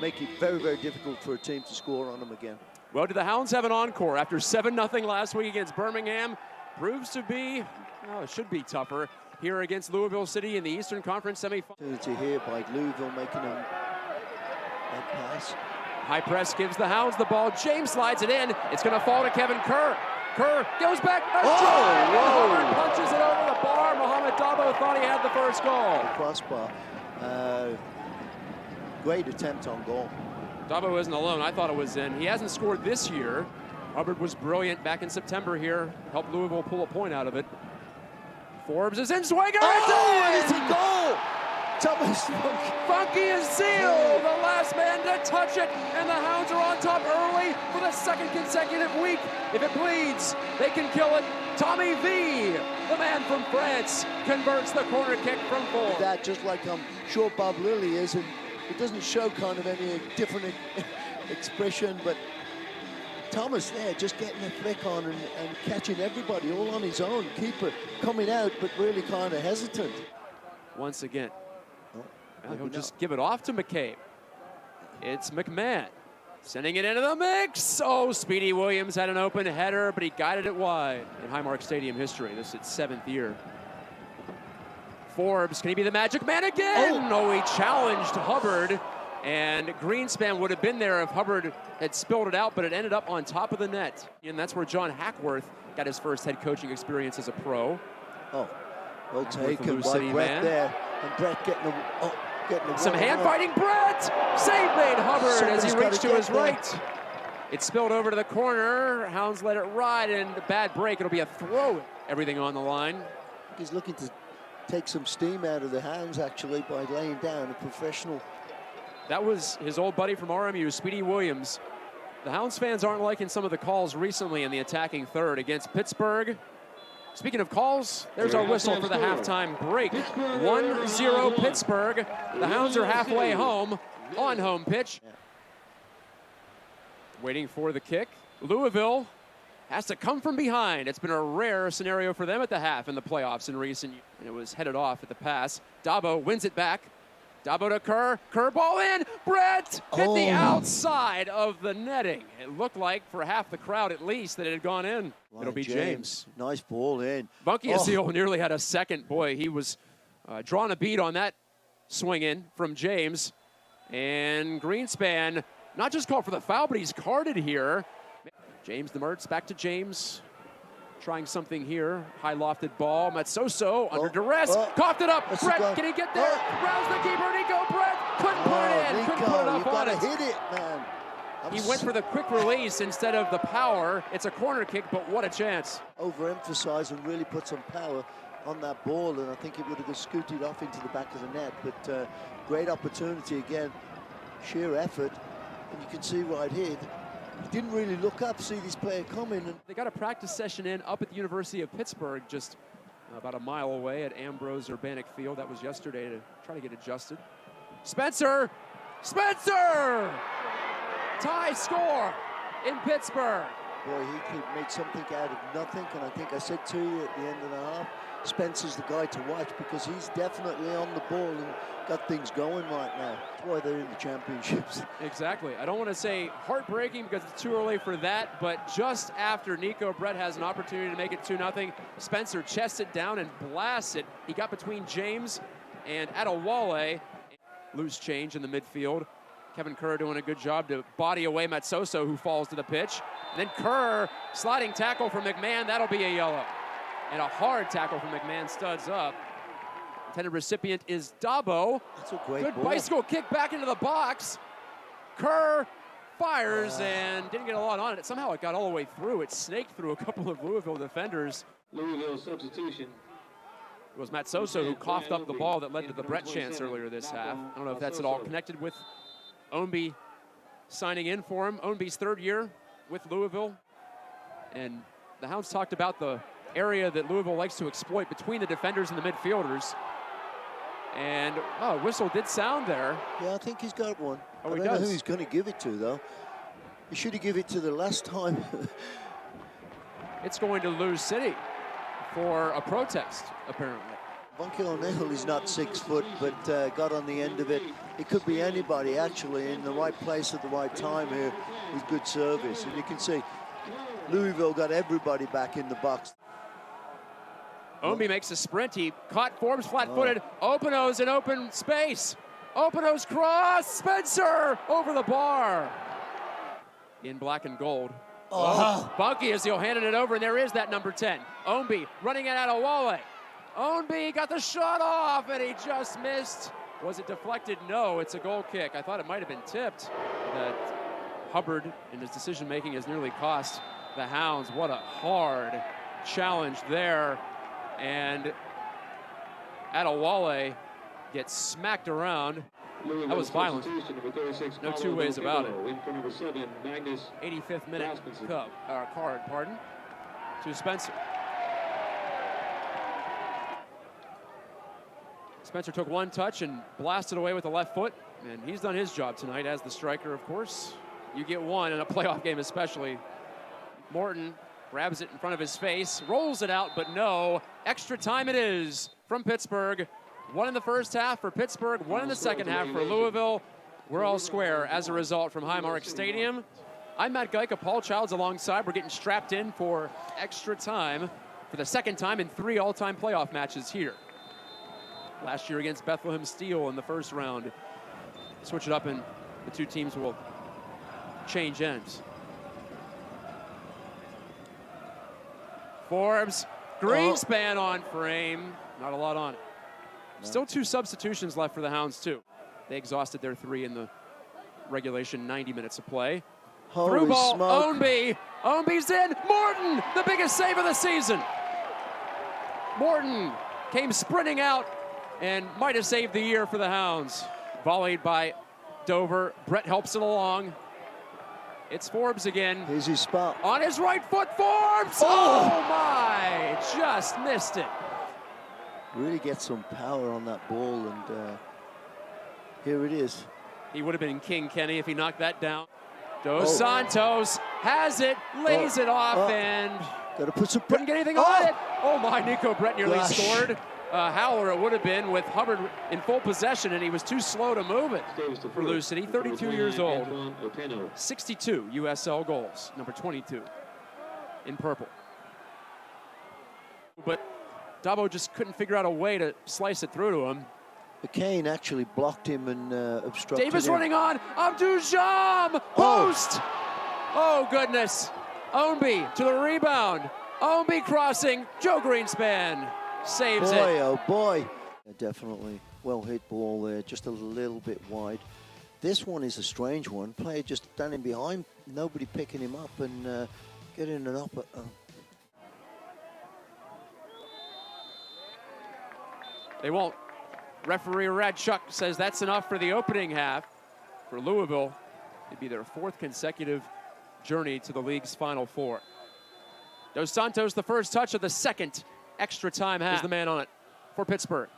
make it very, very difficult for a team to score on them again. Well, do the Hounds have an encore after 7-0 last week against Birmingham? Proves to be, well, it should be tougher here against Louisville City in the Eastern Conference semifinal. Opportunity here by Louisville making a pass. High press gives the Hounds the ball. James slides it in. It's going to fall to Kevin Kerr. Kerr goes back. Hubbard punches it over the bar. Mohamed Dabo thought he had the first goal. Crossbar. Great attempt on goal. Dabo isn't alone. I thought it was in. He hasn't scored this year. Hubbard was brilliant back in September here. Helped Louisville pull a point out of it. Forbes is in. Swing. Oh, it's a goal! Thomas Vancaeyezeele, the last man to touch it, and the Hounds are on top early for the second consecutive week. If it bleeds, they can kill it. Tommy V, the man from France, converts the corner kick from 4. That, just like I'm sure Bob Lilly is, and it doesn't show kind of any different expression, but Thomas there just getting a flick on and catching everybody all on his own. Keeper coming out, but really kind of hesitant. Once again. He'll just give it off to McCabe. It's McMahon sending it into the mix. Oh, Speedy Williams had an open header, but he guided it wide. In Highmark Stadium history, this is its 7th year. Forbes, can he be the magic man again? Oh, he challenged Hubbard, and Greenspan would have been there if Hubbard had spilled it out, but it ended up on top of the net. And that's where John Hackworth got his first head coaching experience as a pro. Oh, well taken by Brett there. And Brett getting some hand fighting. Brett! Save made Hubbard as he reached to his right. It spilled over to the corner. Hounds let it ride, and a bad break. It'll be a throw. Everything on the line. He's looking to take some steam out of the Hounds, actually, by laying down a professional. That was his old buddy from RMU, Speedy Williams. The Hounds fans aren't liking some of the calls recently in the attacking third against Pittsburgh. Speaking of calls, there's our whistle for the halftime break. 1-0 Pittsburgh. The Hounds are halfway home on home pitch. Waiting for the kick. Louisville has to come from behind. It's been a rare scenario for them at the half in the playoffs in recent years. And it was headed off at the pass. Dabo wins it back. Dabo to Kerr. Kerr ball in. Brett hit the outside of the netting. It looked like, for half the crowd at least, that it had gone in. Right, it'll be James. Nice ball in. Vancaeyezeele nearly had a second. Boy, he was drawing a beat on that swing in from James. And Greenspan not just called for the foul, but he's carded here. James the Mertz back to James. Trying something here. High lofted ball. Matsoso under duress. Coughed it up. Brett, can he get there? Rounds the keeper. Nico. Brett couldn't put it in. Nico, couldn't put it up on it. Hit it, man. He went for the quick release instead of the power. It's a corner kick, but what a chance. Overemphasize and really put some power on that ball, and I think it would have just scooted off into the back of the net. But great opportunity again. Sheer effort. And you can see right here, he didn't really look up, see this player coming. And they got a practice session in up at the University of Pittsburgh, just about a mile away at Ambrose Urbanic Field. That was yesterday to try to get adjusted. Spencer! Spencer! Tie score in Pittsburgh. Boy, he could make something out of nothing, and I think I said to you at the end of the half, Spencer's the guy to watch because he's definitely on the ball and got things going right now. That's why they're in the championships. Exactly. I don't want to say heartbreaking because it's too early for that, but just after Neco, Brett has an opportunity to make it 2-0. Spencer chests it down and blasts it. He got between James and Adewale. Loose change in the midfield. Kevin Kerr doing a good job to body away Matsoso, who falls to the pitch. And then Kerr, sliding tackle from McMahon. That'll be a yellow. And a hard tackle from McMahon, studs up. Intended recipient is Dabo. That's a great good ball. bicycle kick back into the box. Kerr fires and didn't get a lot on it. Somehow it got all the way through. It snaked through a couple of Louisville defenders. Louisville substitution. It was Matsoso who coughed up the ball that led to the Brett chance earlier this half. I don't know if that's at all connected with Ownby signing in for him. Ownby's 3rd year with Louisville. And the Hounds talked about the area that Louisville likes to exploit between the defenders and the midfielders. And, whistle did sound there. Yeah, I think he's got one. Oh, I don't know who he's going to give it to, though. He should have given it to the last time. It's going to lose City for a protest, apparently. Vancaeyezeele is not 6 foot, but got on the end of it. It could be anybody, actually, in the right place at the right time here with good service. And you can see Louisville got everybody back in the box. Ownby makes a sprint. He caught Forbes flat-footed. Openo's in open space. Openo's cross. Spencer over the bar. In black and gold. Vancaeyezeele handed it over, and there is that number 10. Ownby running it out of Wale. Ownby got the shot off, and he just missed. Was it deflected? No, it's a goal kick. I thought it might have been tipped. That Hubbard, in his decision-making, has nearly cost the Hounds. What a hard challenge there. And Adewale gets smacked around. That was violent. No two ways about it. 85th minute card, pardon, to Spencer. Spencer took one touch and blasted away with the left foot, and he's done his job tonight as the striker, of course. You get one in a playoff game especially. Morton grabs it in front of his face, rolls it out, but no. Extra time it is from Pittsburgh. One in the first half for Pittsburgh, one in the second half for Louisville. We're all square as a result from Highmark Stadium. I'm Matt Geica, Paul Childs alongside. We're getting strapped in for extra time for the second time in 3 all-time playoff matches here. Last year against Bethlehem Steel in the first round. Switch it up and the two teams will change ends. Forbes, Greenspan on frame. Not a lot on it. Still 2 substitutions left for the Hounds, too. They exhausted their 3 in the regulation 90 minutes of play. Holy Through ball, smoke. Ownby. Ownby's in. Morton, the biggest save of the season. Morton came sprinting out and might have saved the year for the Hounds. Volleyed by Dover. Brett helps it along. It's Forbes again. Here's his spot. On his right foot, Forbes! Oh my! Just missed it. Really get some power on that ball, and here it is. He would have been King Kenny if he knocked that down. Dos Santos has it, lays it off, and gotta put some couldn't get anything on it. Oh my, Neco Brett nearly scored. Howler it would have been with Hubbard in full possession, and he was too slow to move it for Lou City. 32 years old, 62 USL goals, number 22 in purple. But Dabo just couldn't figure out a way to slice it through to him. McMahon actually blocked him and obstructed Davis him. running on, Abdou post! Oh goodness, Ownby to the rebound. Ownby crossing, Joe Greenspan saves it. Oh boy. Definitely well hit ball there, just a little bit wide. This one is a strange one. Player just standing behind, nobody picking him up and getting an up. They won't. Referee Radchuk says that's enough for the opening half. For Louisville, it'd be their 4th consecutive journey to the league's Final Four. Dos Santos, the first touch of the second extra time half, is the man on it for Pittsburgh.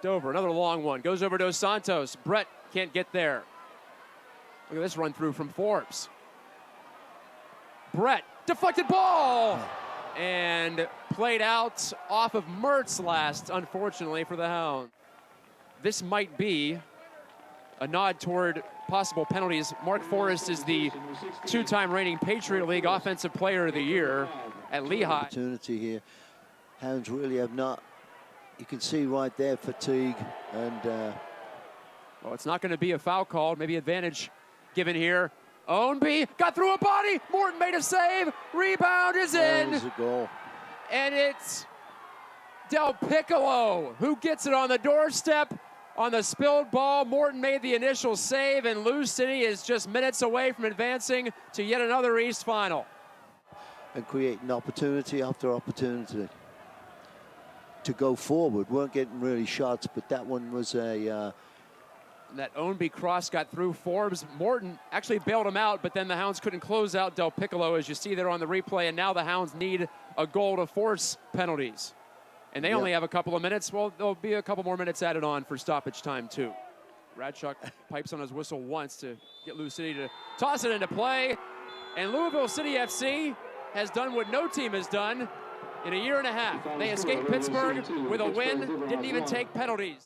Dover, another long one, goes over Dos Santos. Brett can't get there. Look at this run through from Forbes. Brett, deflected ball! And played out off of Mertz last, unfortunately, for the Hounds. This might be a nod toward possible penalties. Mark Forrest is the 2-time reigning Patriot League Offensive Player of the Year at Lehigh. Opportunity here. Hounds really have not. You can see right there fatigue and. Well, it's not going to be a foul called. Maybe advantage given here. Ownby got through a body. Morton made a save. Rebound is in. That was a goal. And it's DelPiccolo who gets it on the doorstep on the spilled ball. Morton made the initial save, and Lou City is just minutes away from advancing to yet another East final. And creating opportunity after opportunity to go forward. Weren't getting really shots, but that one was a. That Ownby cross got through Forbes. Morton actually bailed him out, but then the Hounds couldn't close out DelPiccolo, as you see there on the replay, and now the Hounds need a goal to force penalties. And they only have a couple of minutes. Well, there'll be a couple more minutes added on for stoppage time, too. Radchuk pipes on his whistle once to get Lou City to toss it into play. And Louisville City FC has done what no team has done. in a year and a half. They escaped Pittsburgh with a win, didn't even take penalties.